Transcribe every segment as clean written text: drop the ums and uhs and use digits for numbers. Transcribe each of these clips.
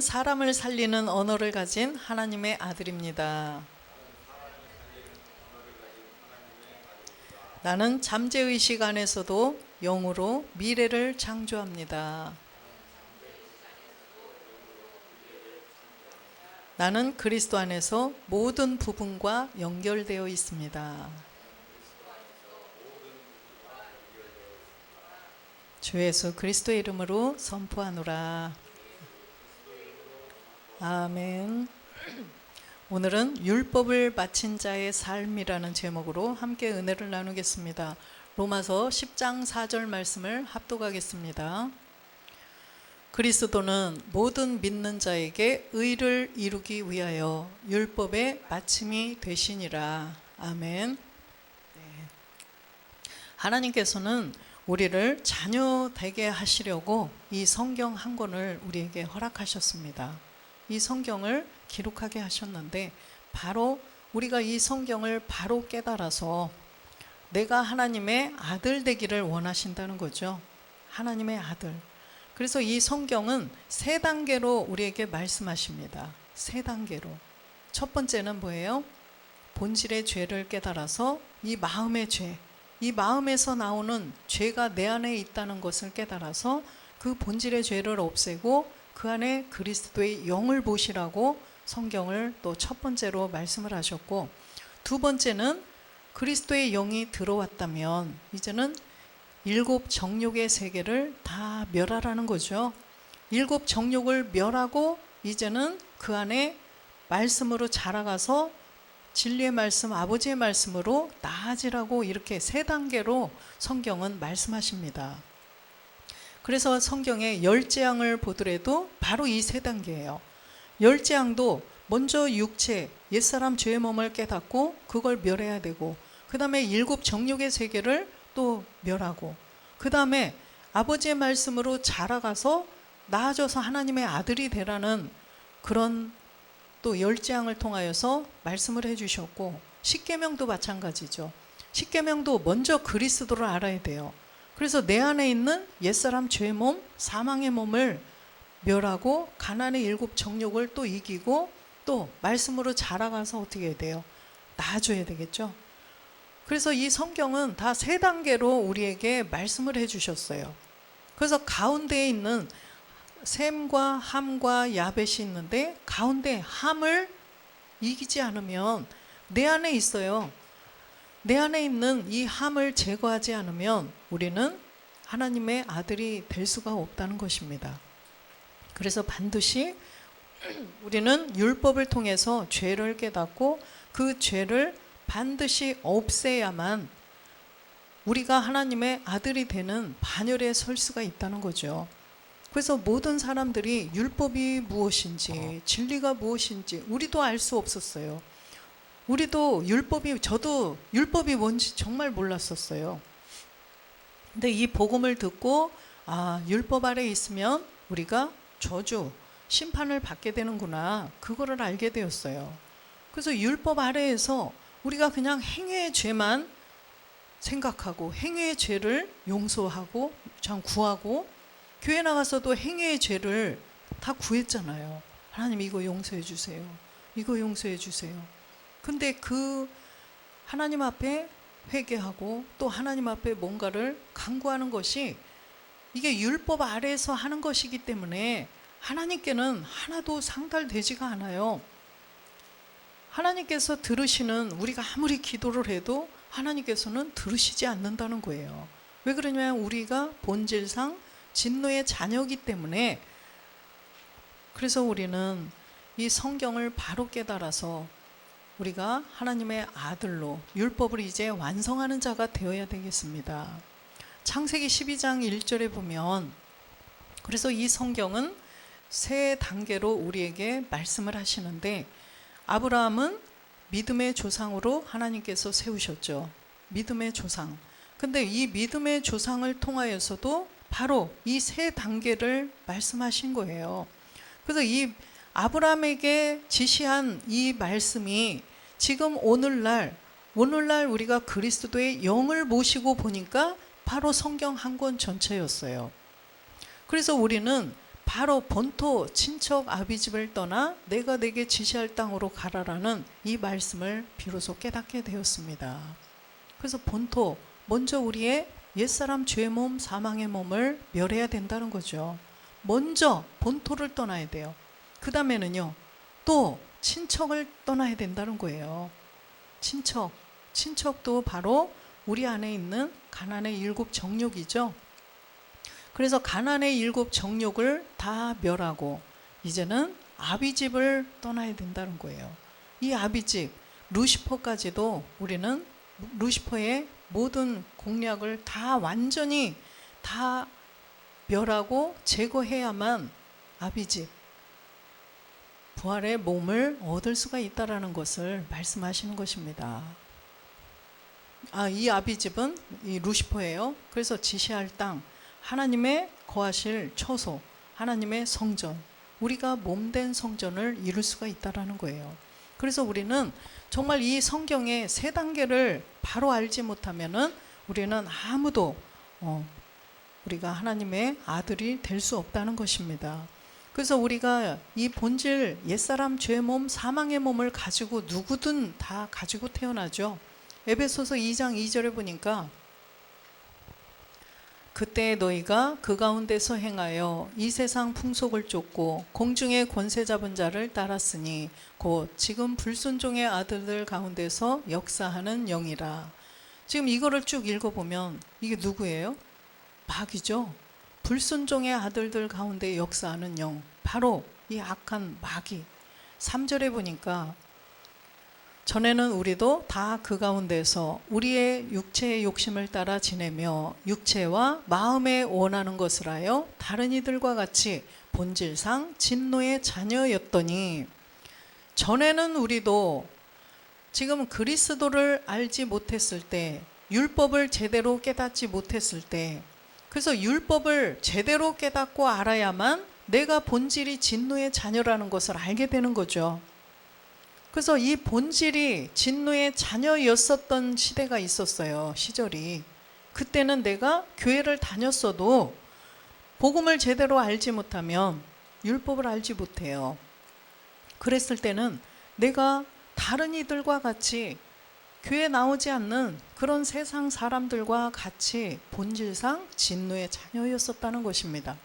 사람을 살리는 언어를 가진 하나님의 아들입니다. 나는 잠재의식 안에서도 영으로 미래를 창조합니다. 나는 그리스도 안에서 모든 부분과 연결되어 있습니다. 주 예수 그리스도의 이름으로 선포하노라. 아멘. 오늘은 율법을 마친 자의 삶이라는 제목으로 함께 은혜를 나누겠습니다. 로마서 10장 4절 말씀을 합독하겠습니다. 그리스도는 모든 믿는 자에게 의를 이루기 위하여 율법의 마침이 되시니라. 아멘. 네. 하나님께서는 우리를 자녀 되게 하시려고 이 성경 한 권을 우리에게 허락하셨습니다. 이 성경을 기록하게 하셨는데 바로 우리가 이 성경을 바로 깨달아서 내가 하나님의 아들 되기를 원하신다는 거죠. 하나님의 아들. 그래서 이 성경은 세 단계로 우리에게 말씀하십니다. 세 단계로. 첫 번째는 뭐예요? 본질의 죄를 깨달아서 이 마음의 죄, 이 마음에서 나오는 죄가 내 안에 있다는 것을 깨달아서 그 본질의 죄를 없애고 그 안에 그리스도의 영을 보시라고 성경을 또 첫 번째로 말씀을 하셨고, 두 번째는 그리스도의 영이 들어왔다면 이제는 일곱 정욕의 세계를 다 멸하라는 거죠. 일곱 정욕을 멸하고 이제는 그 안에 말씀으로 자라가서 진리의 말씀, 아버지의 말씀으로 나아지라고 이렇게 세 단계로 성경은 말씀하십니다. 그래서 성경의 10재앙을 보더라도 바로 이 세 단계예요. 10재앙도 먼저 육체, 옛사람 죄의 몸을 깨닫고 그걸 멸해야 되고, 그 다음에 일곱 정욕의 세계를 또 멸하고, 그 다음에 아버지의 말씀으로 자라가서 나아져서 하나님의 아들이 되라는 그런 또 10재앙을 통하여서 말씀을 해주셨고, 십계명도 마찬가지죠. 십계명도 먼저 그리스도를 알아야 돼요. 그래서 내 안에 있는 옛사람 죄의 몸, 사망의 몸을 멸하고 가난의 일곱 정욕을 또 이기고 또 말씀으로 자라가서 어떻게 해야 돼요? 나아져야 되겠죠. 그래서 이 성경은 다 세 단계로 우리에게 말씀을 해주셨어요. 그래서 가운데에 있는 셈과 함과 야벳이 있는데 가운데 함을 이기지 않으면 내 안에 있어요. 내 안에 있는 이 함을 제거하지 않으면 우리는 하나님의 아들이 될 수가 없다는 것입니다. 그래서 반드시 우리는 율법을 통해서 죄를 깨닫고 그 죄를 반드시 없애야만 우리가 하나님의 아들이 되는 반열에 설 수가 있다는 거죠. 그래서 모든 사람들이 율법이 무엇인지, 진리가 무엇인지 우리도 알 수 없었어요. 우리도 저도 율법이 뭔지 정말 몰랐었어요. 근데 이 복음을 듣고 율법 아래 있으면 우리가 저주, 심판을 받게 되는구나, 그거를 알게 되었어요. 그래서 율법 아래에서 우리가 그냥 행위의 죄만 생각하고 행위의 죄를 용서하고 참 구하고, 교회 나가서도 행위의 죄를 다 구했잖아요. 하나님 이거 용서해 주세요. 이거 용서해 주세요. 근데 그 하나님 앞에 회개하고 또 하나님 앞에 뭔가를 간구하는 것이 이게 율법 아래에서 하는 것이기 때문에 하나님께는 하나도 상달되지가 않아요. 하나님께서 들으시는, 우리가 아무리 기도를 해도 하나님께서는 들으시지 않는다는 거예요. 왜 그러냐면 우리가 본질상 진노의 자녀이기 때문에. 그래서 우리는 이 성경을 바로 깨달아서 우리가 하나님의 아들로 율법을 이제 완성하는 자가 되어야 되겠습니다. 창세기 12장 1절에 보면, 그래서 이 성경은 세 단계로 우리에게 말씀을 하시는데, 아브라함은 믿음의 조상으로 하나님께서 세우셨죠. 믿음의 조상. 근데 이 믿음의 조상을 통하여서도 바로 이 세 단계를 말씀하신 거예요. 그래서 이 아브라함에게 지시한 이 말씀이 지금 오늘날 우리가 그리스도의 영을 모시고 보니까 바로 성경 한 권 전체였어요. 그래서 우리는 바로 본토 친척 아비 집을 떠나 내가 내게 지시할 땅으로 가라라는 이 말씀을 비로소 깨닫게 되었습니다. 그래서 본토, 먼저 우리의 옛사람 죄의 몸, 사망의 몸을 멸해야 된다는 거죠. 먼저 본토를 떠나야 돼요. 그 다음에는요, 또 친척을 떠나야 된다는 거예요. 친척도 바로 우리 안에 있는 가난의 7 정욕이죠. 그래서 가난의 7 정욕을 다 멸하고 이제는 아비집을 떠나야 된다는 거예요. 이 아비집, 루시퍼까지도 우리는 루시퍼의 모든 공략을 다 완전히 다 멸하고 제거해야만 아비집, 부활의 몸을 얻을 수가 있다라는 것을 말씀하시는 것입니다. 이 아비집은 이 루시퍼예요. 그래서 지시할 땅, 하나님의 거하실 처소, 하나님의 성전, 우리가 몸된 성전을 이룰 수가 있다라는 거예요. 그래서 우리는 정말 이 성경의 3단계를 바로 알지 못하면은 우리는 아무도 우리가 하나님의 아들이 될 수 없다는 것입니다. 그래서 우리가 이 본질 옛사람 죄의 몸, 사망의 몸을 가지고 누구든 다 가지고 태어나죠. 에베소서 2장 2절에 보니까 그때 너희가 그 가운데서 행하여 이 세상 풍속을 쫓고 공중의 권세 잡은 자를 따랐으니 곧 지금 불순종의 아들들 가운데서 역사하는 영이라. 지금 이거를 쭉 읽어보면 이게 누구예요? 마귀죠. 불순종의 아들들 가운데 역사하는 영, 바로 이 악한 마귀. 3절에 보니까 전에는 우리도 다 그 가운데서 우리의 육체의 욕심을 따라 지내며 육체와 마음에 원하는 것을 하여 다른 이들과 같이 본질상 진노의 자녀였더니, 전에는 우리도 지금 그리스도를 알지 못했을 때, 율법을 제대로 깨닫지 못했을 때, 그래서 율법을 제대로 깨닫고 알아야만 내가 본질이 진노의 자녀라는 것을 알게 되는 거죠. 그래서 이 본질이 진노의 자녀였었던 시대가 있었어요. 시절이. 그때는 내가 교회를 다녔어도 복음을 제대로 알지 못하면 율법을 알지 못해요. 그랬을 때는 내가 다른 이들과 같이 교회 나오지 않는 그런 세상 사람들과 같이 본질상 진노의 자녀였었다는 것입니다.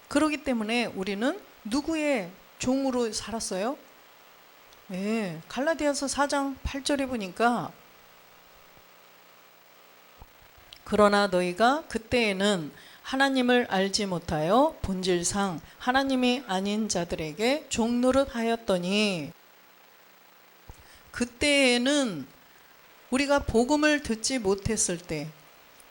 그렇기 때문에 우리는 누구의 종으로 살았어요? 네, 갈라디아서 4장 8절에 보니까 그러나 너희가 그때에는 하나님을 알지 못하여 본질상 하나님이 아닌 자들에게 종노릇 하였더니, 그때에는 우리가 복음을 듣지 못했을 때,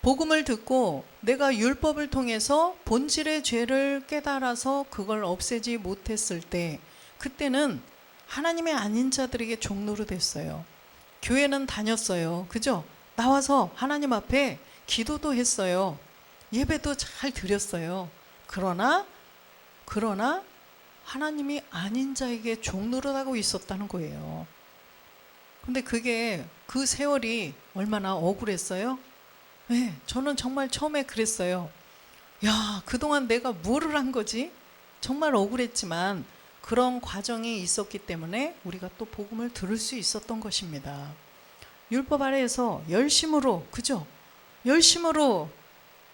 복음을 듣고 내가 율법을 통해서 본질의 죄를 깨달아서 그걸 없애지 못했을 때, 그때는 하나님의 아닌 자들에게 종로로 됐어요. 교회는 다녔어요. 그죠? 나와서 하나님 앞에 기도도 했어요. 예배도 잘 드렸어요. 그러나 하나님이 아닌 자에게 종로를 하고 있었다는 거예요. 근데 그게 그 세월이 얼마나 억울했어요? 네, 저는 정말 처음에 그랬어요. 야, 그동안 내가 뭐를 한 거지? 정말 억울했지만 그런 과정이 있었기 때문에 우리가 또 복음을 들을 수 있었던 것입니다. 율법 아래에서 열심으로, 그죠? 열심으로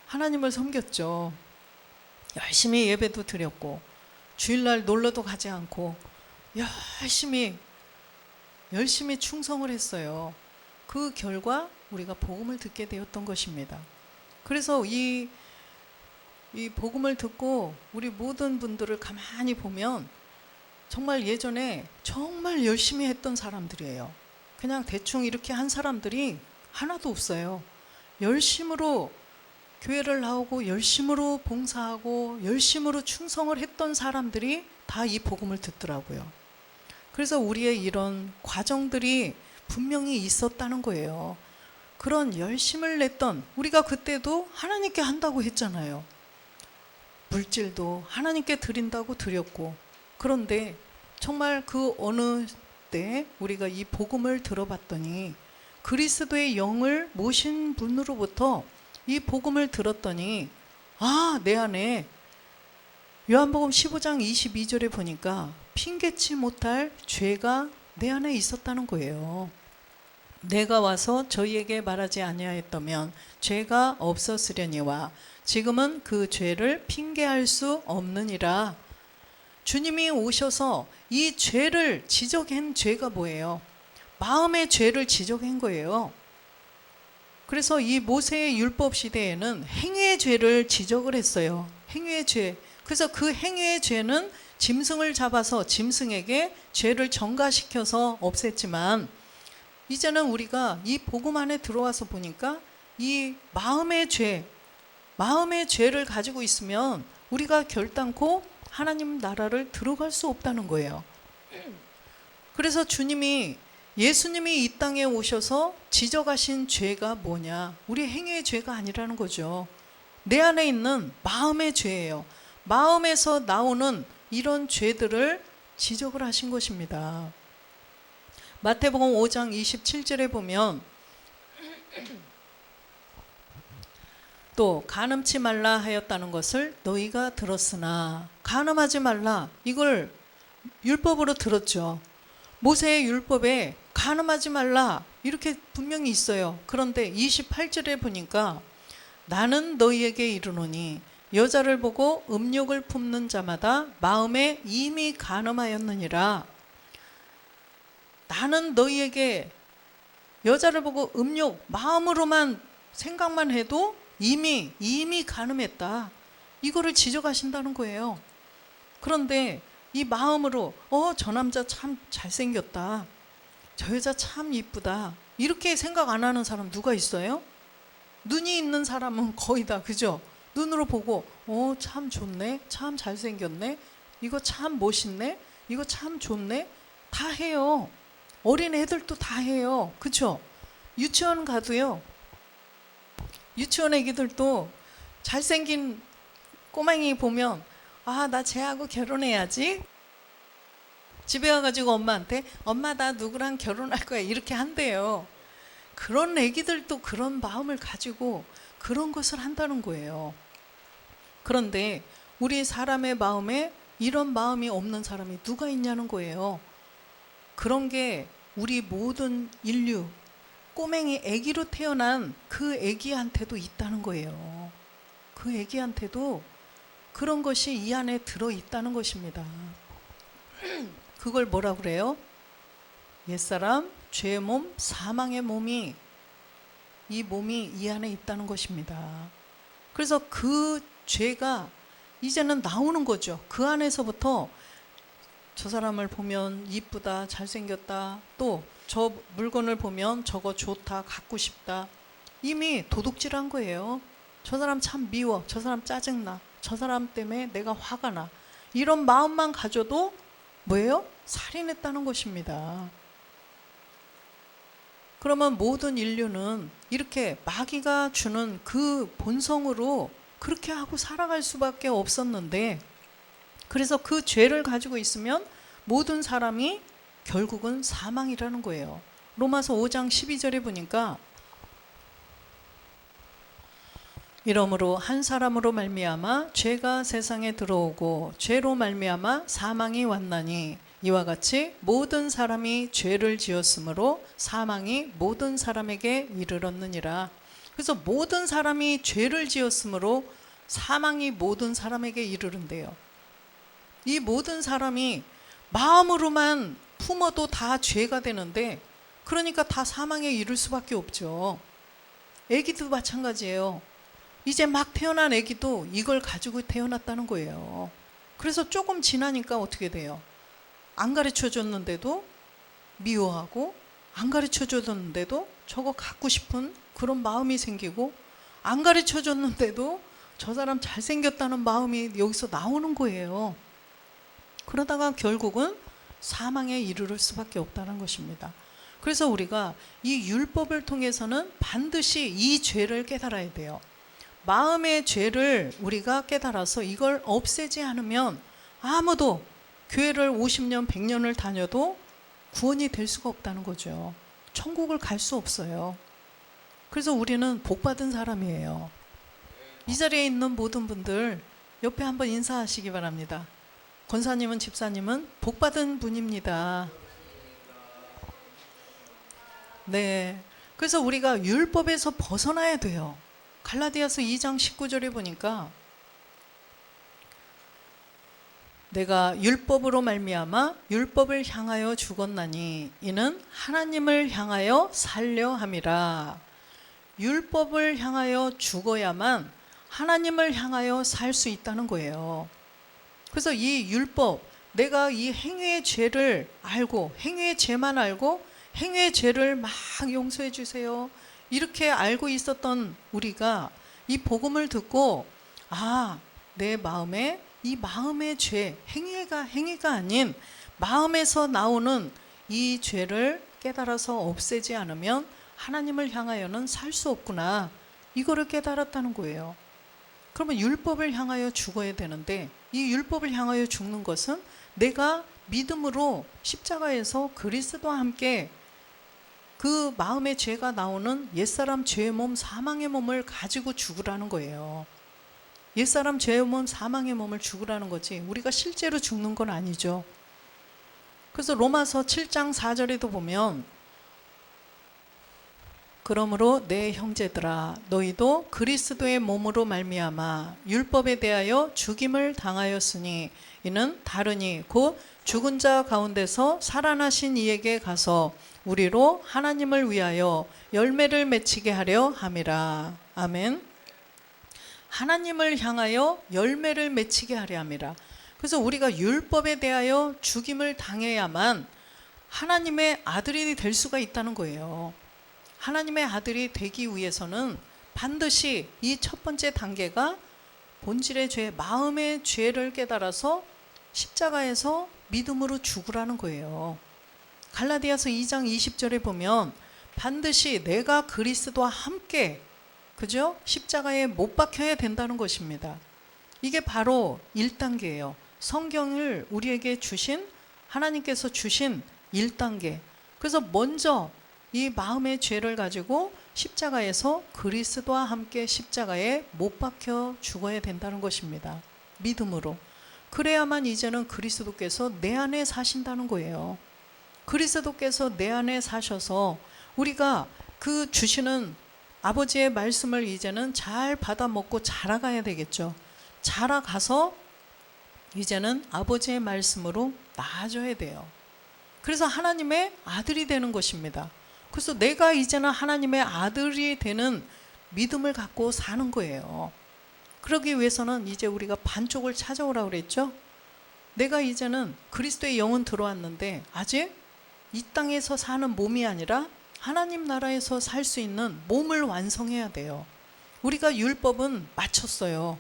하나님을 섬겼죠. 열심히 예배도 드렸고 주일날 놀러도 가지 않고 열심히 충성을 했어요. 그 결과 우리가 복음을 듣게 되었던 것입니다. 그래서 이 복음을 듣고 우리 모든 분들을 가만히 보면 정말 예전에 정말 열심히 했던 사람들이에요. 그냥 대충 이렇게 한 사람들이 하나도 없어요. 열심으로 교회를 나오고 열심으로 봉사하고 열심으로 충성을 했던 사람들이 다 이 복음을 듣더라고요. 그래서 우리의 이런 과정들이 분명히 있었다는 거예요. 그런 열심을 냈던, 우리가 그때도 하나님께 한다고 했잖아요. 물질도 하나님께 드린다고 드렸고, 그런데 정말 그 어느 때 우리가 이 복음을 들어봤더니, 그리스도의 영을 모신 분으로부터 이 복음을 들었더니, 내 안에 요한복음 15장 22절에 보니까 핑계치 못할 죄가 내 안에 있었다는 거예요. 내가 와서 저희에게 말하지 아니하였다면 죄가 없었으려니와 지금은 그 죄를 핑계할 수 없느니라. 주님이 오셔서 이 죄를 지적한 죄가 뭐예요? 마음의 죄를 지적한 거예요. 그래서 이 모세의 율법 시대에는 행위의 죄를 지적을 했어요. 행위의 죄. 그래서 그 행위의 죄는 짐승을 잡아서 짐승에게 죄를 전가시켜서 없앴지만, 이제는 우리가 이 복음 안에 들어와서 보니까 이 마음의 죄를 가지고 있으면 우리가 결단코 하나님 나라를 들어갈 수 없다는 거예요. 그래서 예수님이 이 땅에 오셔서 지적하신 죄가 뭐냐? 우리 행위의 죄가 아니라는 거죠. 내 안에 있는 마음의 죄예요. 마음에서 나오는 이런 죄들을 지적을 하신 것입니다. 마태복음 5장 27절에 보면 또 간음치 말라 하였다는 것을 너희가 들었으나, 간음하지 말라, 이걸 율법으로 들었죠. 모세의 율법에 간음하지 말라 이렇게 분명히 있어요. 그런데 28절에 보니까 나는 너희에게 이르노니 여자를 보고 음욕을 품는 자마다 마음에 이미 간음하였느니라. 나는 너희에게 여자를 보고 음욕, 마음으로만 생각만 해도 이미 간음했다. 이거를 지적하신다는 거예요. 그런데 이 마음으로 저 남자 참 잘생겼다, 저 여자 참 이쁘다, 이렇게 생각 안 하는 사람 누가 있어요? 눈이 있는 사람은 거의 다, 그죠? 눈으로 보고 참 좋네, 참 잘생겼네, 이거 참 멋있네, 이거 참 좋네, 다 해요. 어린 애들도 다 해요. 그죠? 유치원 가도요, 유치원 애기들도 잘생긴 꼬맹이 보면 나 쟤하고 결혼해야지. 집에 와가지고 엄마한테 엄마 나 누구랑 결혼할 거야 이렇게 한대요. 그런 애기들도 그런 마음을 가지고 그런 것을 한다는 거예요. 그런데 우리 사람의 마음에 이런 마음이 없는 사람이 누가 있냐는 거예요. 그런 게 우리 모든 인류, 꼬맹이 애기로 태어난 그 애기한테도 있다는 거예요. 그 애기한테도 그런 것이 이 안에 들어있다는 것입니다. 그걸 뭐라 그래요? 옛사람, 죄의 몸, 사망의 몸이, 이 몸이 이 안에 있다는 것입니다. 그래서 그 죄가 이제는 나오는 거죠. 그 안에서부터 저 사람을 보면 이쁘다, 잘생겼다, 또 저 물건을 보면 저거 좋다, 갖고 싶다, 이미 도둑질한 거예요. 저 사람 참 미워, 저 사람 짜증나, 저 사람 때문에 내가 화가 나, 이런 마음만 가져도 뭐예요? 살인했다는 것입니다. 그러면 모든 인류는 이렇게 마귀가 주는 그 본성으로 그렇게 하고 살아갈 수밖에 없었는데, 그래서 그 죄를 가지고 있으면 모든 사람이 결국은 사망이라는 거예요. 로마서 5장 12절에 보니까 이러므로 한 사람으로 말미암아 죄가 세상에 들어오고 죄로 말미암아 사망이 왔나니 이와 같이 모든 사람이 죄를 지었으므로 사망이 모든 사람에게 이르렀느니라. 그래서 모든 사람이 죄를 지었으므로 사망이 모든 사람에게 이르른대요. 이 모든 사람이 마음으로만 품어도 다 죄가 되는데, 그러니까 다 사망에 이를 수밖에 없죠. 애기도 마찬가지예요. 이제 막 태어난 애기도 이걸 가지고 태어났다는 거예요. 그래서 조금 지나니까 어떻게 돼요? 안 가르쳐 줬는데도 미워하고, 안 가르쳐 줬는데도 저거 갖고 싶은 그런 마음이 생기고, 안 가르쳐 줬는데도 저 사람 잘생겼다는 마음이 여기서 나오는 거예요. 그러다가 결국은 사망에 이르를 수밖에 없다는 것입니다. 그래서 우리가 이 율법을 통해서는 반드시 이 죄를 깨달아야 돼요. 마음의 죄를 우리가 깨달아서 이걸 없애지 않으면 아무도 교회를 50년, 100년을 다녀도 구원이 될 수가 없다는 거죠. 천국을 갈 수 없어요. 그래서 우리는 복받은 사람이에요. 이 자리에 있는 모든 분들 옆에 한번 인사하시기 바랍니다. 권사님은 집사님은 복받은 분입니다. 네. 그래서 우리가 율법에서 벗어나야 돼요. 갈라디아서 2장 19절에 보니까 내가 율법으로 말미암아 율법을 향하여 죽었나니 이는 하나님을 향하여 살려 함이라. 율법을 향하여 죽어야만 하나님을 향하여 살 수 있다는 거예요. 그래서 이 율법, 내가 이 행위의 죄를 알고 행위의 죄만 알고 행위의 죄를 막 용서해 주세요 이렇게 알고 있었던 우리가 이 복음을 듣고 내 마음에 이 마음의 죄, 행위가 아닌 마음에서 나오는 이 죄를 깨달아서 없애지 않으면 하나님을 향하여는 살 수 없구나, 이거를 깨달았다는 거예요. 그러면 율법을 향하여 죽어야 되는데 이 율법을 향하여 죽는 것은 내가 믿음으로 십자가에서 그리스도와 함께 그 마음의 죄가 나오는 옛사람 죄의 몸, 사망의 몸을 가지고 죽으라는 거예요. 옛사람 죄의 몸, 사망의 몸을 죽으라는 거지 우리가 실제로 죽는 건 아니죠. 그래서 로마서 7장 4절에도 보면 그러므로 내 형제들아 너희도 그리스도의 몸으로 말미암아 율법에 대하여 죽임을 당하였으니 이는 다르니 곧 죽은 자 가운데서 살아나신 이에게 가서 우리로 하나님을 위하여 열매를 맺히게 하려 함이라. 아멘. 하나님을 향하여 열매를 맺히게 하려 함이라. 그래서 우리가 율법에 대하여 죽임을 당해야만 하나님의 아들이 될 수가 있다는 거예요. 하나님의 아들이 되기 위해서는 반드시 이 첫 번째 단계가 본질의 죄, 마음의 죄를 깨달아서 십자가에서 믿음으로 죽으라는 거예요. 갈라디아서 2장 20절에 보면 반드시 내가 그리스도와 함께 그죠? 십자가에 못 박혀야 된다는 것입니다. 이게 바로 1단계예요. 성경을 우리에게 주신 하나님께서 주신 1단계. 그래서 먼저 이 마음의 죄를 가지고 십자가에서 그리스도와 함께 십자가에 못 박혀 죽어야 된다는 것입니다. 믿음으로. 그래야만 이제는 그리스도께서 내 안에 사신다는 거예요. 그리스도께서 내 안에 사셔서 우리가 그 주시는 아버지의 말씀을 이제는 잘 받아 먹고 자라가야 되겠죠. 자라가서 이제는 아버지의 말씀으로 나아져야 돼요. 그래서 하나님의 아들이 되는 것입니다. 그래서 내가 이제는 하나님의 아들이 되는 믿음을 갖고 사는 거예요. 그러기 위해서는 이제 우리가 반쪽을 찾아오라고 그랬죠. 내가 이제는 그리스도의 영은 들어왔는데 아직 이 땅에서 사는 몸이 아니라 하나님 나라에서 살 수 있는 몸을 완성해야 돼요. 우리가 율법은 마쳤어요.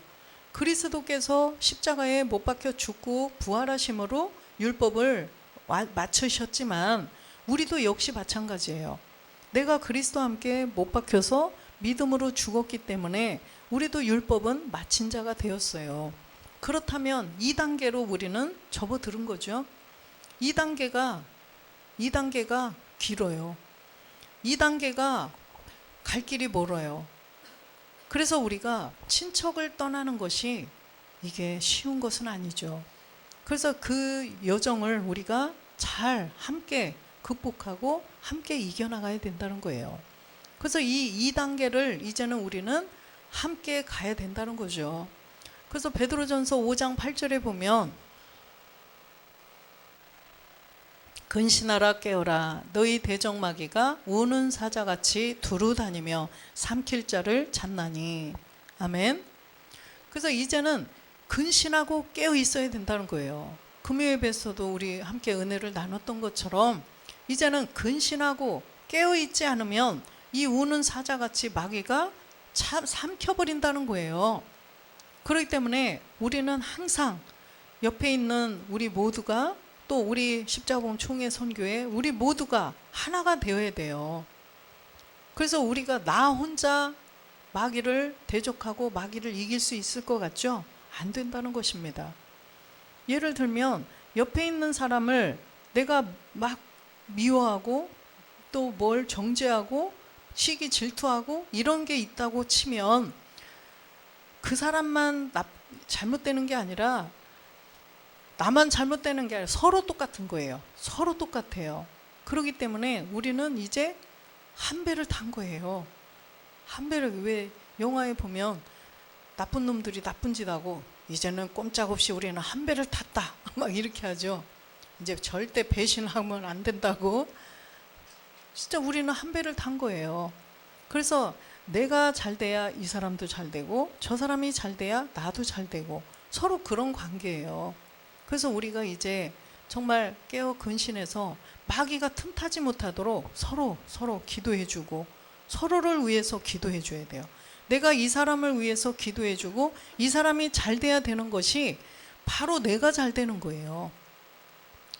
그리스도께서 십자가에 못 박혀 죽고 부활하심으로 율법을 마치셨지만 우리도 역시 마찬가지예요. 내가 그리스도와 함께 못 박혀서 믿음으로 죽었기 때문에 우리도 율법은 마친 자가 되었어요. 그렇다면 2단계로 우리는 접어들은 거죠. 2단계가 길어요. 2단계가 갈 길이 멀어요. 그래서 우리가 친척을 떠나는 것이 이게 쉬운 것은 아니죠. 그래서 그 여정을 우리가 잘 함께 극복하고 함께 이겨나가야 된다는 거예요. 그래서 이 2단계를 이제는 우리는 함께 가야 된다는 거죠. 그래서 베드로전서 5장 8절에 보면 근신하라 깨어라 너희 대적마귀가 우는 사자같이 두루 다니며 삼킬 자를 찾나니. 아멘. 그래서 이제는 근신하고 깨어 있어야 된다는 거예요. 금요예배에서도 우리 함께 은혜를 나눴던 것처럼 이제는 근신하고 깨어 있지 않으면 이 우는 사자같이 마귀가 삼켜버린다는 거예요. 그렇기 때문에 우리는 항상 옆에 있는 우리 모두가 또 우리 십자가봉 총회 선교회 우리 모두가 하나가 되어야 돼요. 그래서 우리가 나 혼자 마귀를 대적하고 마귀를 이길 수 있을 것 같죠? 안 된다는 것입니다. 예를 들면 옆에 있는 사람을 내가 막 미워하고 또 뭘 정죄하고 시기 질투하고 이런 게 있다고 치면 그 사람만 잘못되는 게 아니라 나만 잘못되는 게 아니라 서로 똑같은 거예요. 서로 똑같아요. 그렇기 때문에 우리는 이제 한 배를 탄 거예요. 한 배를. 왜 영화에 보면 나쁜 놈들이 나쁜 짓 하고 이제는 꼼짝없이 우리는 한 배를 탔다 막 이렇게 하죠. 이제 절대 배신하면 안 된다고. 진짜 우리는 한 배를 탄 거예요. 그래서 내가 잘 돼야 이 사람도 잘 되고 저 사람이 잘 돼야 나도 잘 되고 서로 그런 관계예요. 그래서 우리가 이제 정말 깨어 근신해서 마귀가 틈타지 못하도록 서로 기도해주고 서로를 위해서 기도해줘야 돼요. 내가 이 사람을 위해서 기도해주고 이 사람이 잘 돼야 되는 것이 바로 내가 잘 되는 거예요.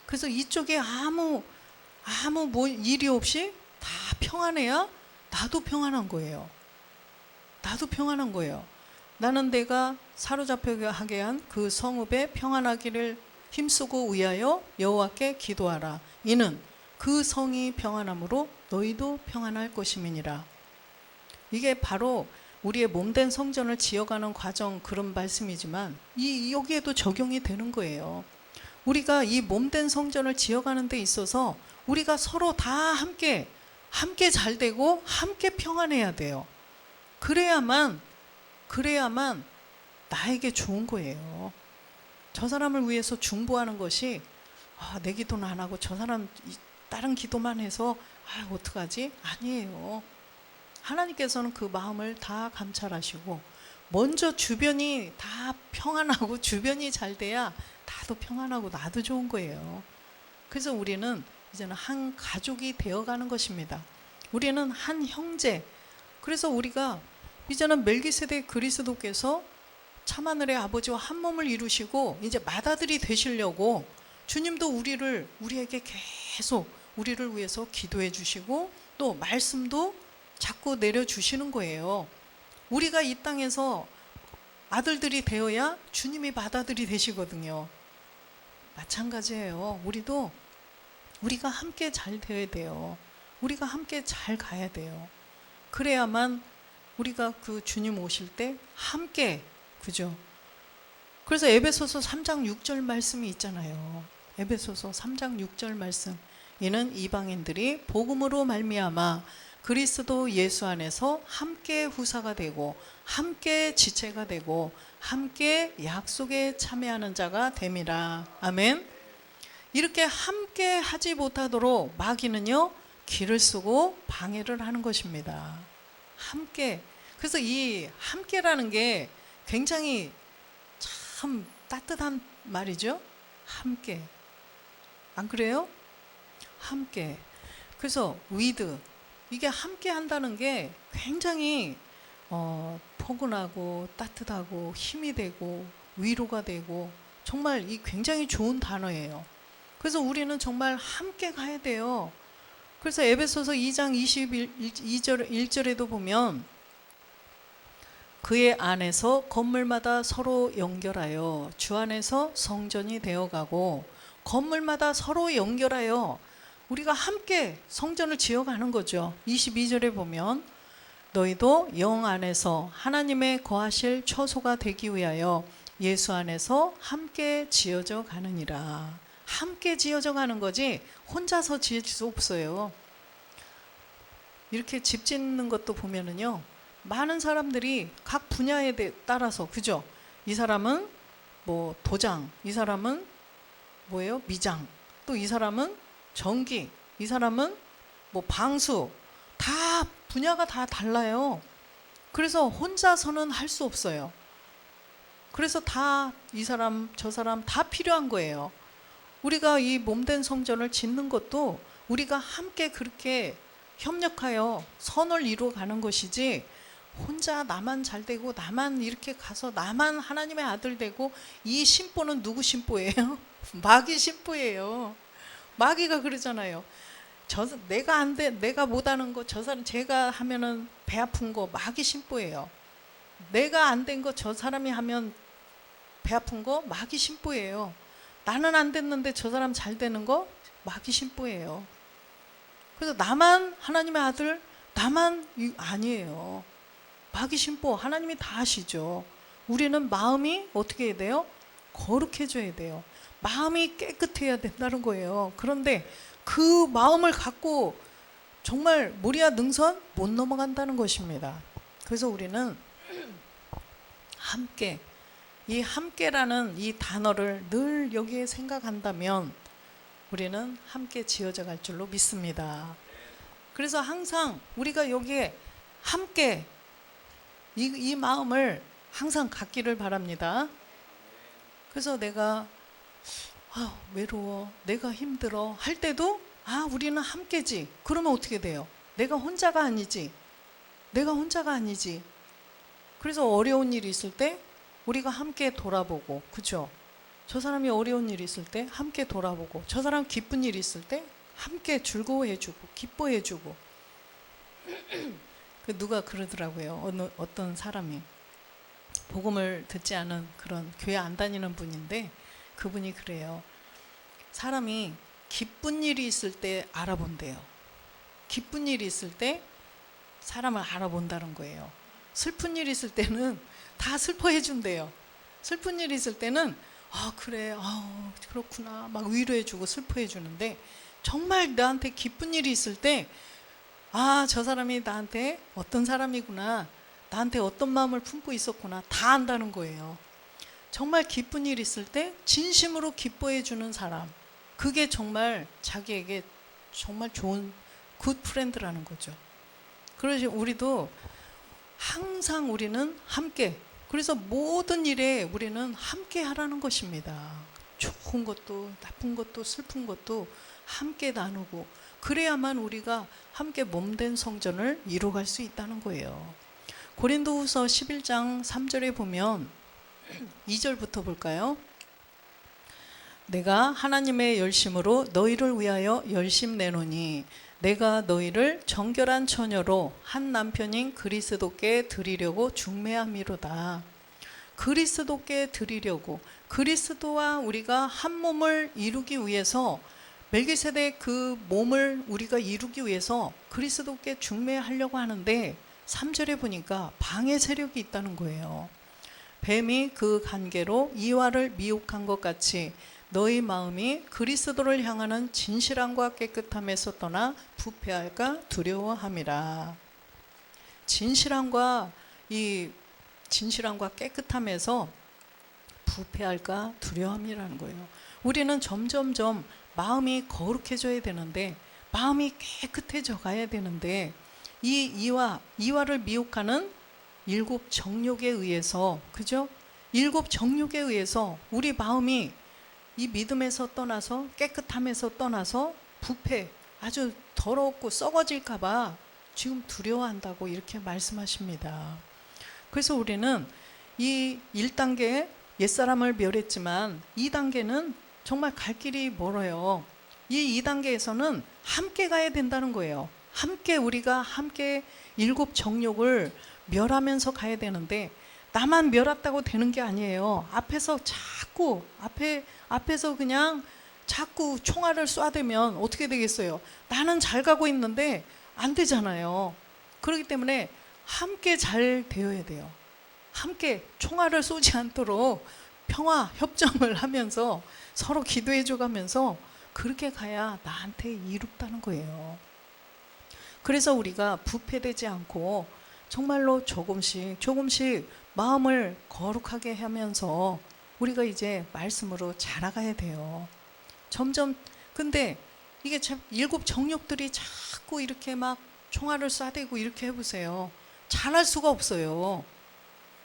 그래서 이쪽에 아무 뭐 일이 없이 다 평안해야 나도 평안한 거예요. 나도 평안한 거예요. 나는 내가 사로잡혀하게 한 그 성읍에 평안하기를 힘쓰고 위하여 여호와께 기도하라. 이는 그 성이 평안함으로 너희도 평안할 것임이니라. 이게 바로 우리의 몸된 성전을 지어가는 과정, 그런 말씀이지만 여기에도 적용이 되는 거예요. 우리가 이 몸된 성전을 지어가는 데 있어서 우리가 서로 다 함께 잘 되고 함께 평안해야 돼요. 그래야만 나에게 좋은 거예요. 저 사람을 위해서 중보하는 것이 내 기도는 안 하고 저 사람 다른 기도만 해서 어떡하지? 아니에요. 하나님께서는 그 마음을 다 감찰하시고 먼저 주변이 다 평안하고 주변이 잘 돼야 나도 평안하고 나도 좋은 거예요. 그래서 우리는 이제는 한 가족이 되어가는 것입니다. 우리는 한 형제. 그래서 우리가 이제는 멜기세덱 그리스도께서 참하늘의 아버지와 한 몸을 이루시고 이제 맏아들이 되시려고 주님도 우리에게 계속 우리를 위해서 기도해 주시고 또 말씀도 자꾸 내려주시는 거예요. 우리가 이 땅에서 아들들이 되어야 주님이 맏아들이 되시거든요. 마찬가지예요. 우리가 함께 잘 되어야 돼요. 우리가 함께 잘 가야 돼요. 그래야만 우리가 그 주님 오실 때 함께, 그죠? 그래서 에베소서 3장 6절 말씀이 있잖아요. 에베소서 3장 6절 말씀. 이는 이방인들이 복음으로 말미암아 그리스도 예수 안에서 함께 후사가 되고 함께 지체가 되고 함께 약속에 참여하는 자가 됨이라. 아멘. 이렇게 함께 하지 못하도록 마귀는요 길을 쓰고 방해를 하는 것입니다. 함께. 그래서 이 함께라는 게 굉장히 참 따뜻한 말이죠. 함께. 안 그래요? 함께. 그래서 with, 이게 함께 한다는 게 굉장히 포근하고 따뜻하고 힘이 되고 위로가 되고 정말 이 굉장히 좋은 단어예요. 그래서 우리는 정말 함께 가야 돼요. 그래서 에베소서 2장 1절에도 보면 그의 안에서 건물마다 서로 연결하여 주 안에서 성전이 되어가고, 건물마다 서로 연결하여 우리가 함께 성전을 지어가는 거죠. 22절에 보면 너희도 영 안에서 하나님의 거하실 처소가 되기 위하여 예수 안에서 함께 지어져 가느니라. 함께 지어져 가는 거지 혼자서 지을 수 없어요. 이렇게 집 짓는 것도 보면은요, 많은 사람들이 각 분야에 따라서, 그죠? 이 사람은 뭐 도장, 이 사람은 뭐예요? 미장, 또 이 사람은 전기, 이 사람은 뭐 방수, 다 분야가 다 달라요. 그래서 혼자서는 할 수 없어요. 그래서 다 이 사람 저 사람 다 필요한 거예요. 우리가 이 몸된 성전을 짓는 것도 우리가 함께 그렇게 협력하여 선을 이루어가는 것이지, 혼자 나만 잘 되고 나만 이렇게 가서 나만 하나님의 아들 되고, 이 심보는 누구 심보예요? 마귀 심보예요. 마귀가 그러잖아요. 내가 안 돼, 내가 못하는 거, 저 사람 제가 하면은 배 아픈 거 마귀 심보예요. 내가 안 된 거 저 사람이 하면 배 아픈 거 마귀 심보예요. 나는 안 됐는데 저 사람 잘 되는 거 마귀 심보예요. 그래서 나만 하나님의 아들, 나만 아니에요. 마귀 심보 하나님이 다 아시죠. 우리는 마음이 어떻게 해야 돼요? 거룩해져야 돼요. 마음이 깨끗해야 된다는 거예요. 그런데 그 마음을 갖고 정말 모리아 능선 못 넘어간다는 것입니다. 그래서 우리는 함께, 이 함께라는 이 단어를 늘 여기에 생각한다면 우리는 함께 지어져 갈 줄로 믿습니다. 그래서 항상 우리가 여기에 함께 이 마음을 항상 갖기를 바랍니다. 그래서 내가 외로워, 내가 힘들어 할 때도 우리는 함께지. 그러면 어떻게 돼요? 내가 혼자가 아니지. 내가 혼자가 아니지. 그래서 어려운 일이 있을 때 우리가 함께 돌아보고, 그죠? 저 사람이 어려운 일이 있을 때 함께 돌아보고, 저 사람 기쁜 일이 있을 때 함께 즐거워해주고 기뻐해주고. 누가 그러더라고요. 어떤 사람이 복음을 듣지 않은 그런 교회 안 다니는 분인데 그분이 그래요. 사람이 기쁜 일이 있을 때 알아본대요. 기쁜 일이 있을 때 사람을 알아본다는 거예요. 슬픈 일이 있을 때는 다 슬퍼해 준대요. 슬픈 일이 있을 때는 그래, 그렇구나 막 위로해 주고 슬퍼해 주는데, 정말 나한테 기쁜 일이 있을 때 저 사람이 나한테 어떤 사람이구나, 나한테 어떤 마음을 품고 있었구나 다 안다는 거예요. 정말 기쁜 일이 있을 때 진심으로 기뻐해 주는 사람, 그게 정말 자기에게 정말 좋은 굿 프렌드라는 거죠. 그래서 우리도 항상 우리는 함께, 그래서 모든 일에 우리는 함께 하라는 것입니다. 좋은 것도 나쁜 것도 슬픈 것도 함께 나누고, 그래야만 우리가 함께 몸된 성전을 이루어갈 수 있다는 거예요. 고린도후서 11장 3절에 보면 2절부터 볼까요? 내가 하나님의 열심으로 너희를 위하여 열심 내노니 내가 너희를 정결한 처녀로 한 남편인 그리스도께 드리려고 중매함이로다. 그리스도께 드리려고, 그리스도와 우리가 한 몸을 이루기 위해서, 멜기세덱 그 몸을 우리가 이루기 위해서 그리스도께 중매하려고 하는데 3절에 보니까 방해 세력이 있다는 거예요. 뱀이 그 관계로 이와를 미혹한 것 같이 너희 마음이 그리스도를 향하는 진실함과 깨끗함에서 떠나 부패할까 두려워함이라. 진실함과 깨끗함에서 부패할까 두려움이라는 거예요. 우리는 점점점 마음이 거룩해져야 되는데, 마음이 깨끗해져 가야 되는데, 이와를 미혹하는 7 정욕에 의해서, 그죠? 7 정욕에 의해서 우리 마음이 이 믿음에서 떠나서, 깨끗함에서 떠나서 부패, 아주 더럽고 썩어질까봐 지금 두려워한다고 이렇게 말씀하십니다. 그래서 우리는 이 1단계 옛사람을 멸했지만 2단계는 정말 갈 길이 멀어요. 이 2단계에서는 함께 가야 된다는 거예요. 함께, 우리가 함께 7 정욕을 멸하면서 가야 되는데, 나만 멸했다고 되는 게 아니에요. 앞에서 그냥 자꾸 총알을 쏴대면 어떻게 되겠어요? 나는 잘 가고 있는데 안 되잖아요. 그렇기 때문에 함께 잘 되어야 돼요. 함께 총알을 쏘지 않도록 평화 협정을 하면서 서로 기도해 줘가면서 그렇게 가야 나한테 이롭다는 거예요. 그래서 우리가 부패되지 않고 정말로 조금씩 마음을 거룩하게 하면서 우리가 이제 말씀으로 자라가야 돼요. 점점. 근데 이게 참 7 정욕들이 자꾸 이렇게 막 총알을 쏴대고 이렇게 해보세요. 잘할 수가 없어요.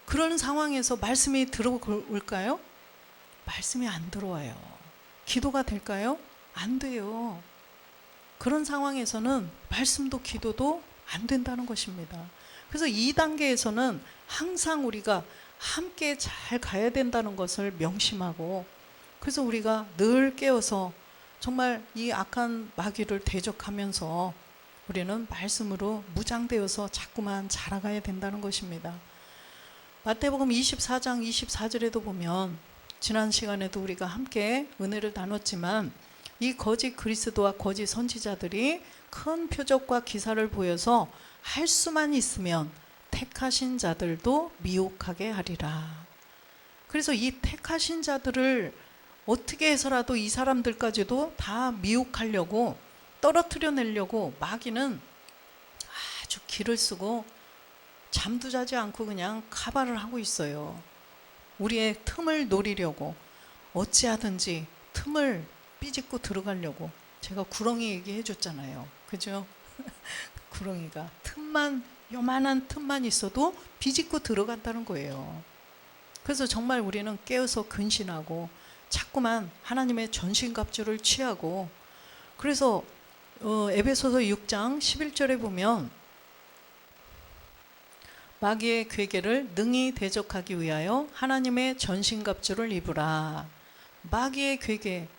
그런 상황에서 말씀이 들어올까요? 말씀이 안 들어와요. 기도가 될까요? 안 돼요. 그런 상황에서는 말씀도 기도도 안 된다는 것입니다. 그래서 2단계에서는 항상 우리가 함께 잘 가야 된다는 것을 명심하고, 그래서 우리가 늘 깨어서 정말 이 악한 마귀를 대적하면서 우리는 말씀으로 무장되어서 자꾸만 자라가야 된다는 것입니다. 마태복음 24장 24절에도 보면, 지난 시간에도 우리가 함께 은혜를 나눴지만, 이 거짓 그리스도와 거짓 선지자들이 큰 표적과 기사를 보여서 할 수만 있으면 택하신 자들도 미혹하게 하리라. 그래서 이 택하신 자들을 어떻게 해서라도 이 사람들까지도 다 미혹하려고 떨어뜨려 내려고 마귀는 아주 기를 쓰고 잠도 자지 않고 그냥 가발을 하고 있어요. 우리의 틈을 노리려고 어찌하든지 틈을 삐짓고 들어가려고. 제가 구렁이 얘기해 줬잖아요. 그죠? 구렁이가 틈만, 요만한 틈만 있어도 비집고 들어간다는 거예요. 그래서 정말 우리는 깨어서 근신하고 자꾸만 하나님의 전신갑주를 취하고, 그래서 에베소서 6장 11절에 보면 마귀의 괴계를 능히 대적하기 위하여 하나님의 전신갑주를 입으라. 마귀의 괴계,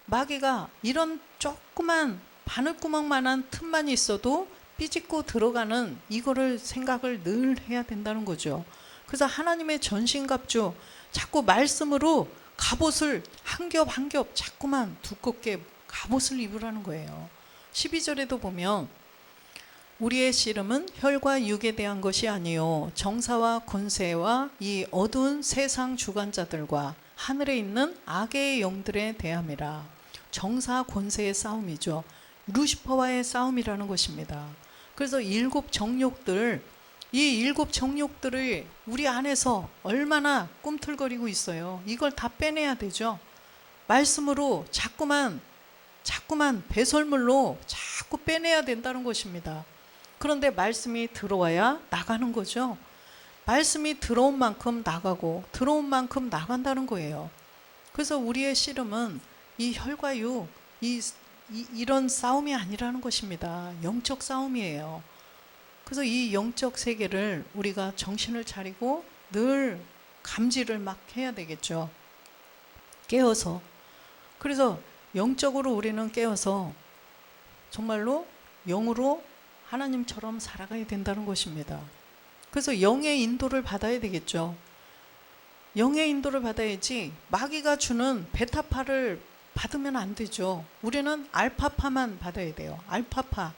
마귀가 이런 조그만 바늘구멍만한 틈만 있어도 삐짓고 들어가는 이거를 생각을 늘 해야 된다는 거죠. 그래서 하나님의 전신갑주, 자꾸 말씀으로 갑옷을 한 겹 한 겹 자꾸만 두껍게 갑옷을 입으라는 거예요. 12절에도 보면 우리의 씨름은 혈과 육에 대한 것이 아니요 정사와 권세와 이 어두운 세상 주관자들과 하늘에 있는 악의 영들에 대함이라. 정사 권세의 싸움이죠. 루시퍼와의 싸움이라는 것입니다. 그래서 일곱 정욕들, 이 일곱 정욕들을 우리 안에서 얼마나 꿈틀거리고 있어요. 이걸 다 빼내야 되죠. 말씀으로 자꾸만 배설물로 자꾸 빼내야 된다는 것입니다. 그런데 말씀이 들어와야 나가는 거죠. 말씀이 들어온 만큼 나가고 들어온 만큼 나간다는 거예요. 그래서 우리의 씨름은 이 혈과 육, 이런 싸움이 아니라는 것입니다. 영적 싸움이에요. 그래서 이 영적 세계를 우리가 정신을 차리고 늘 감지를 막 해야 되겠죠. 깨어서. 그래서 영적으로 우리는 깨어서 정말로 영으로 하나님처럼 살아가야 된다는 것입니다. 그래서 영의 인도를 받아야 되겠죠. 영의 인도를 받아야지 마귀가 주는 베타파를 받으면 안 되죠. 우리는 알파파만 받아야 돼요. 알파파.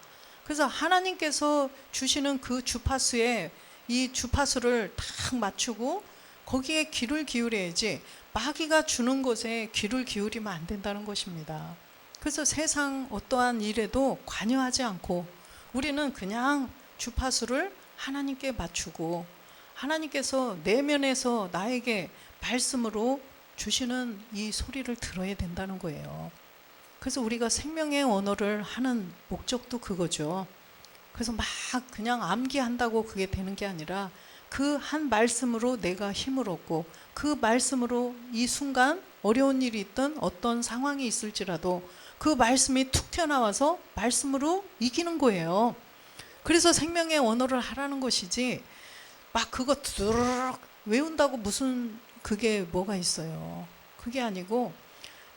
그래서 하나님께서 주시는 그 주파수에 이 주파수를 딱 맞추고 거기에 귀를 기울여야지 마귀가 주는 것에 귀를 기울이면 안 된다는 것입니다. 그래서 세상 어떠한 일에도 관여하지 않고 우리는 그냥 주파수를 하나님께 맞추고 하나님께서 내면에서 나에게 말씀으로 주시는 이 소리를 들어야 된다는 거예요. 그래서 우리가 생명의 언어를 하는 목적도 그거죠. 그래서 막 그냥 암기한다고 그게 되는 게 아니라 그 한 말씀으로 내가 힘을 얻고 그 말씀으로 이 순간 어려운 일이 있든 어떤 상황이 있을지라도 그 말씀이 툭 튀어나와서 말씀으로 이기는 거예요. 그래서 생명의 언어를 하라는 것이지 막 그거 두루룩 외운다고 무슨 그게 뭐가 있어요. 그게 아니고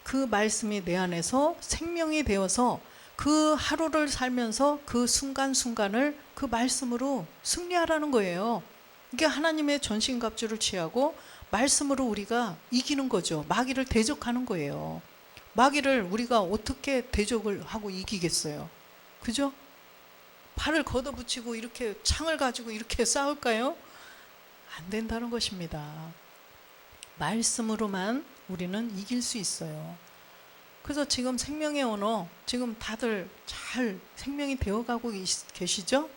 그 말씀이 내 안에서 생명이 되어서 그 하루를 살면서 그 순간순간을 그 말씀으로 승리하라는 거예요. 이게 하나님의 전신갑주를 취하고 말씀으로 우리가 이기는 거죠. 마귀를 대적하는 거예요. 마귀를 우리가 어떻게 대적을 하고 이기겠어요? 그죠? 팔을 걷어붙이고 이렇게 창을 가지고 이렇게 싸울까요? 안 된다는 것입니다. 말씀으로만 우리는 이길 수 있어요. 그래서 지금 생명의 언어, 지금 다들 잘 생명이 되어가고 계시죠?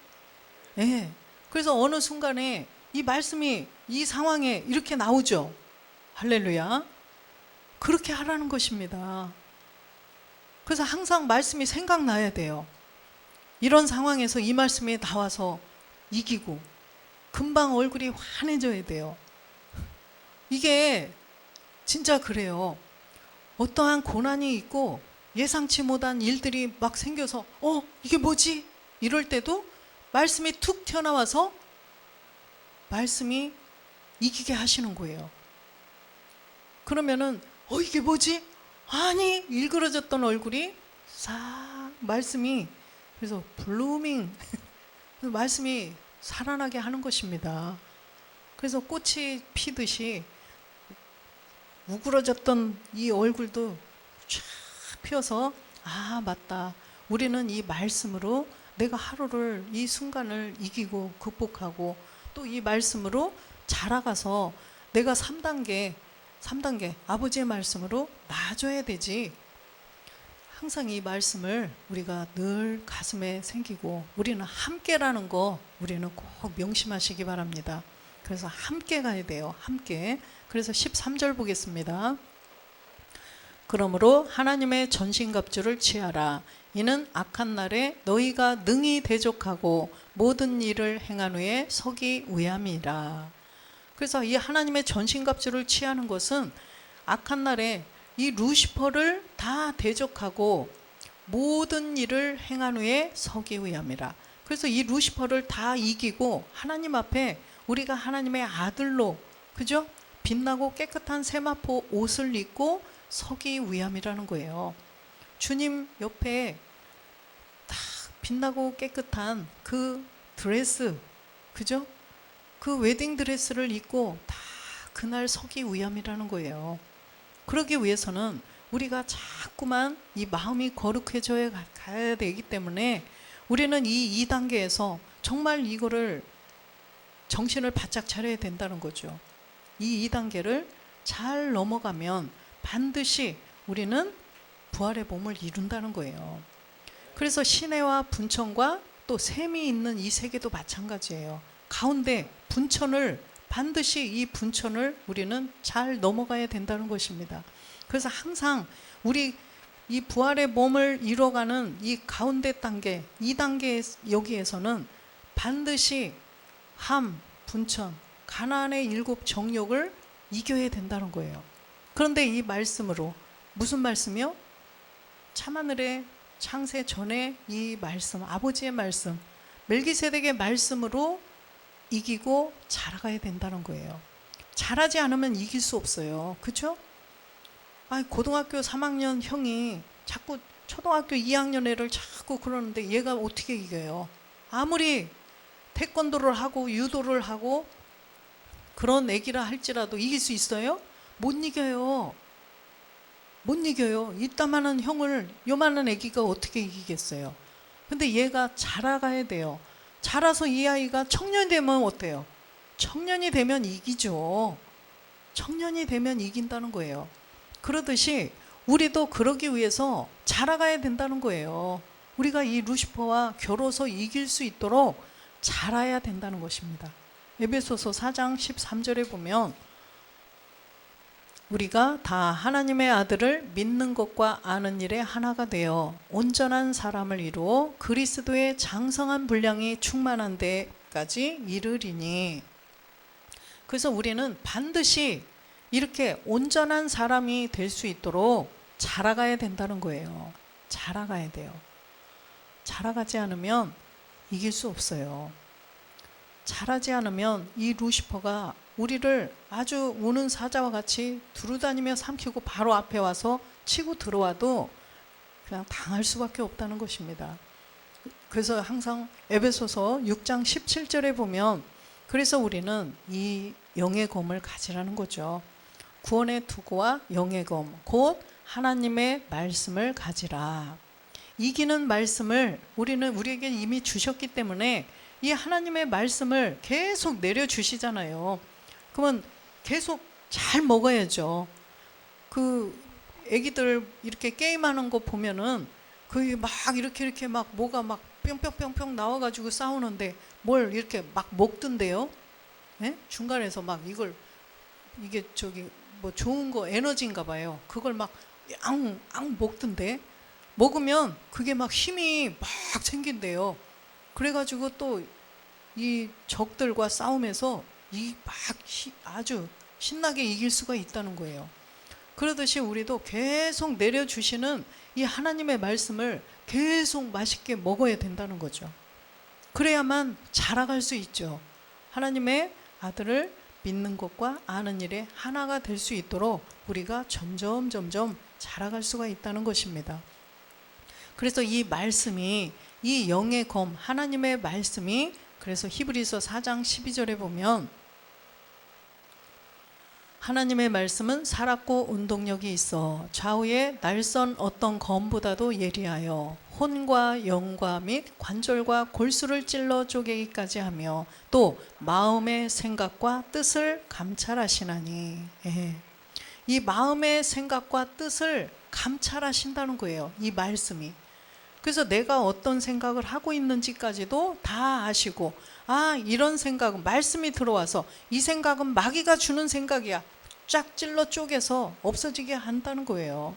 네. 그래서 어느 순간에 이 말씀이 이 상황에 이렇게 나오죠. 할렐루야. 그렇게 하라는 것입니다. 그래서 항상 말씀이 생각나야 돼요. 이런 상황에서 이 말씀이 나와서 이기고 금방 얼굴이 환해져야 돼요. 이게 진짜 그래요. 어떠한 고난이 있고 예상치 못한 일들이 막 생겨서 이게 뭐지? 이럴 때도 말씀이 툭 튀어나와서 말씀이 이기게 하시는 거예요. 그러면은 이게 뭐지? 아니 일그러졌던 얼굴이 싹 말씀이 그래서 블루밍 말씀이 살아나게 하는 것입니다. 그래서 꽃이 피듯이 우그러졌던 이 얼굴도 쫙 펴서 맞다. 우리는 이 말씀으로 내가 하루를 이 순간을 이기고 극복하고 또 이 말씀으로 자라가서 내가 3단계 3단계 아버지의 말씀으로 나아져야 되지. 항상 이 말씀을 우리가 늘 가슴에 새기고 우리는 함께라는 거 우리는 꼭 명심하시기 바랍니다. 그래서 함께 가야 돼요. 함께. 그래서 13절 보겠습니다. 그러므로 하나님의 전신갑주를 취하라. 이는 악한 날에 너희가 능히 대적하고 모든 일을 행한 후에 서기 위함이라. 그래서 이 하나님의 전신갑주를 취하는 것은 악한 날에 이 루시퍼를 다 대적하고 모든 일을 행한 후에 서기 위함이라. 그래서 이 루시퍼를 다 이기고 하나님 앞에 우리가 하나님의 아들로, 그죠? 빛나고 깨끗한 세마포 옷을 입고 서기 위함이라는 거예요. 주님 옆에 딱 빛나고 깨끗한 그 드레스, 그죠? 그 웨딩 드레스를 입고 다 그날 서기 위함이라는 거예요. 그러기 위해서는 우리가 자꾸만 이 마음이 거룩해져야 가야 되기 때문에 우리는 이 2단계에서 정말 이거를 정신을 바짝 차려야 된다는 거죠. 이 2단계를 잘 넘어가면 반드시 우리는 부활의 몸을 이룬다는 거예요. 그래서 시내와 분천과 또 샘이 있는 이 세계도 마찬가지예요. 가운데 분천을 반드시 이 분천을 우리는 잘 넘어가야 된다는 것입니다. 그래서 항상 우리 이 부활의 몸을 이뤄가는 이 가운데 단계, 2단계 여기에서는 반드시 함, 분천, 가나안의 7 정욕을 이겨야 된다는 거예요. 그런데 이 말씀으로 무슨 말씀이요? 참하늘의 창세 전에 이 말씀, 아버지의 말씀, 멜기세덱의 말씀으로 이기고 자라가야 된다는 거예요. 잘하지 않으면 이길 수 없어요. 그렇죠? 고등학교 3학년 형이 자꾸 초등학교 2학년 애를 자꾸 그러는데 얘가 어떻게 이겨요? 아무리 태권도를 하고 유도를 하고 그런 애기라 할지라도 이길 수 있어요? 못 이겨요. 못 이겨요. 이따만한 형을 요만한 애기가 어떻게 이기겠어요? 근데 얘가 자라가야 돼요. 자라서 이 아이가 청년이 되면 어때요? 청년이 되면 이기죠. 청년이 되면 이긴다는 거예요. 그러듯이 우리도 그러기 위해서 자라가야 된다는 거예요. 우리가 이 루시퍼와 겨뤄서 이길 수 있도록 자라야 된다는 것입니다. 에베소서 4장 13절에 보면 우리가 다 하나님의 아들을 믿는 것과 아는 일에 하나가 되어 온전한 사람을 이루어 그리스도의 장성한 분량이 충만한 데까지 이르리니. 그래서 우리는 반드시 이렇게 온전한 사람이 될 수 있도록 자라가야 된다는 거예요. 자라가야 돼요. 자라가지 않으면 이길 수 없어요. 자라지 않으면 이 루시퍼가 우리를 아주 우는 사자와 같이 두루다니며 삼키고 바로 앞에 와서 치고 들어와도 그냥 당할 수밖에 없다는 것입니다. 그래서 항상 에베소서 6장 17절에 보면 그래서 우리는 이 영의 검을 가지라는 거죠. 구원의 투구와 영의 검, 곧 하나님의 말씀을 가지라. 이기는 말씀을 우리는 우리에게 이미 주셨기 때문에 이 하나님의 말씀을 계속 내려주시잖아요. 그러면 계속 잘 먹어야죠. 그 애기들 이렇게 게임하는 거 보면은 그 막 이렇게 막 뭐가 막 뿅뿅뿅뿅 나와가지고 싸우는데 뭘 이렇게 막 먹던데요. 네? 중간에서 막 이게 저기 뭐 좋은 거 에너지인가 봐요. 그걸 막 앙 먹던데 먹으면 그게 막 힘이 막 생긴대요. 그래가지고 또 이 적들과 싸움에서 아주 신나게 이길 수가 있다는 거예요. 그러듯이 우리도 계속 내려주시는 이 하나님의 말씀을 계속 맛있게 먹어야 된다는 거죠. 그래야만 자라갈 수 있죠. 하나님의 아들을 믿는 것과 아는 일에 하나가 될 수 있도록 우리가 점점 자라갈 수가 있다는 것입니다. 그래서 이 말씀이 이 영의 검 하나님의 말씀이 그래서 히브리서 4장 12절에 보면 하나님의 말씀은 살았고 운동력이 있어 좌우의 날선 어떤 검보다도 예리하여 혼과 영과 및 관절과 골수를 찔러 쪼개기까지 하며 또 마음의 생각과 뜻을 감찰하시나니. 이 마음의 생각과 뜻을 감찰하신다는 거예요. 이 말씀이. 그래서 내가 어떤 생각을 하고 있는지까지도 다 아시고, 아, 이런 생각은, 말씀이 들어와서 이 생각은 마귀가 주는 생각이야, 쫙 찔러 쪼개서 없어지게 한다는 거예요.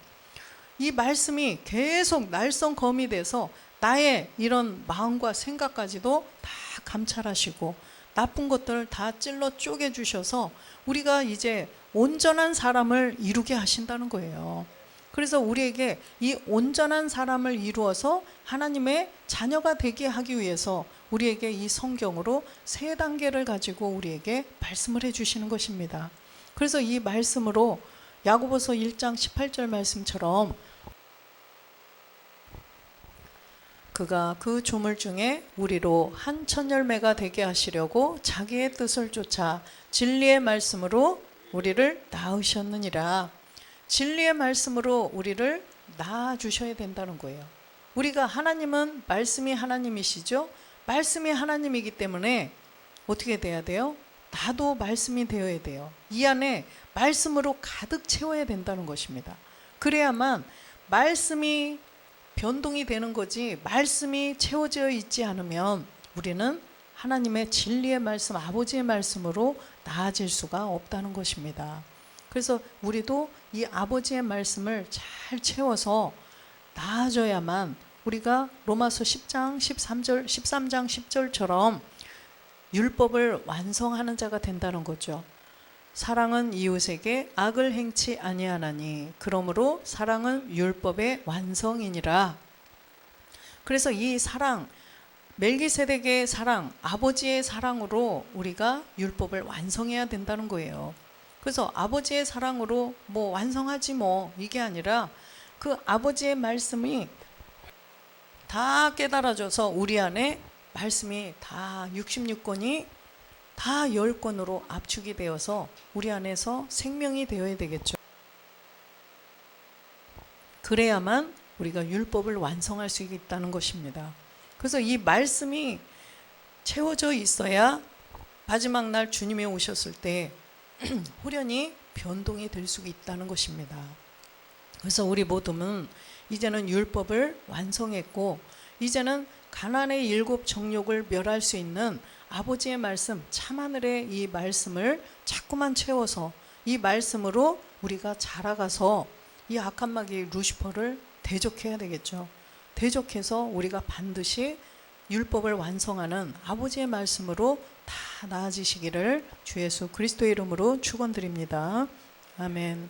이 말씀이 계속 날성검이 돼서 나의 이런 마음과 생각까지도 다 감찰하시고 나쁜 것들을 다 찔러 쪼개 주셔서 우리가 이제 온전한 사람을 이루게 하신다는 거예요. 그래서 우리에게 이 온전한 사람을 이루어서 하나님의 자녀가 되게 하기 위해서 우리에게 이 성경으로 3단계를 가지고 우리에게 말씀을 해주시는 것입니다. 그래서 이 말씀으로 야고보서 1장 18절 말씀처럼 그가 그 조물 중에 우리로 한 천열매가 되게 하시려고 자기의 뜻을 쫓아 진리의 말씀으로 우리를 낳으셨느니라. 진리의 말씀으로 우리를 낳아주셔야 된다는 거예요. 우리가, 하나님은 말씀이 하나님이시죠. 말씀이 하나님이기 때문에 어떻게 돼야 돼요? 나도 말씀이 되어야 돼요. 이 안에 말씀으로 가득 채워야 된다는 것입니다. 그래야만 말씀이 변동이 되는 거지, 말씀이 채워져 있지 않으면 우리는 하나님의 진리의 말씀, 아버지의 말씀으로 나아질 수가 없다는 것입니다. 그래서 우리도 이 아버지의 말씀을 잘 채워서 나아져야만 우리가 로마서 10장 13절 13장 10절처럼 율법을 완성하는 자가 된다는 거죠. 사랑은 이웃에게 악을 행치 아니하나니 그러므로 사랑은 율법의 완성이니라. 그래서 이 사랑, 멜기세덱의 사랑, 아버지의 사랑으로 우리가 율법을 완성해야 된다는 거예요. 그래서 아버지의 사랑으로 뭐 완성하지 뭐, 이게 아니라 그 아버지의 말씀이 다 깨달아져서 우리 안에 말씀이 다 66권이 다 10권으로 압축이 되어서 우리 안에서 생명이 되어야 되겠죠. 그래야만 우리가 율법을 완성할 수 있다는 것입니다. 그래서 이 말씀이 채워져 있어야 마지막 날 주님이 오셨을 때 후련히 변동이 될 수 있다는 것입니다. 그래서 우리 모두는 이제는 율법을 완성했고 이제는 가나안의 7 정욕을 멸할 수 있는 아버지의 말씀, 참하늘의 이 말씀을 자꾸만 채워서 이 말씀으로 우리가 자라가서 이 악한 마귀 루시퍼를 대적해야 되겠죠. 대적해서 우리가 반드시 율법을 완성하는 아버지의 말씀으로 다 나아지시기를 주 예수 그리스도의 이름으로 축원드립니다. 아멘.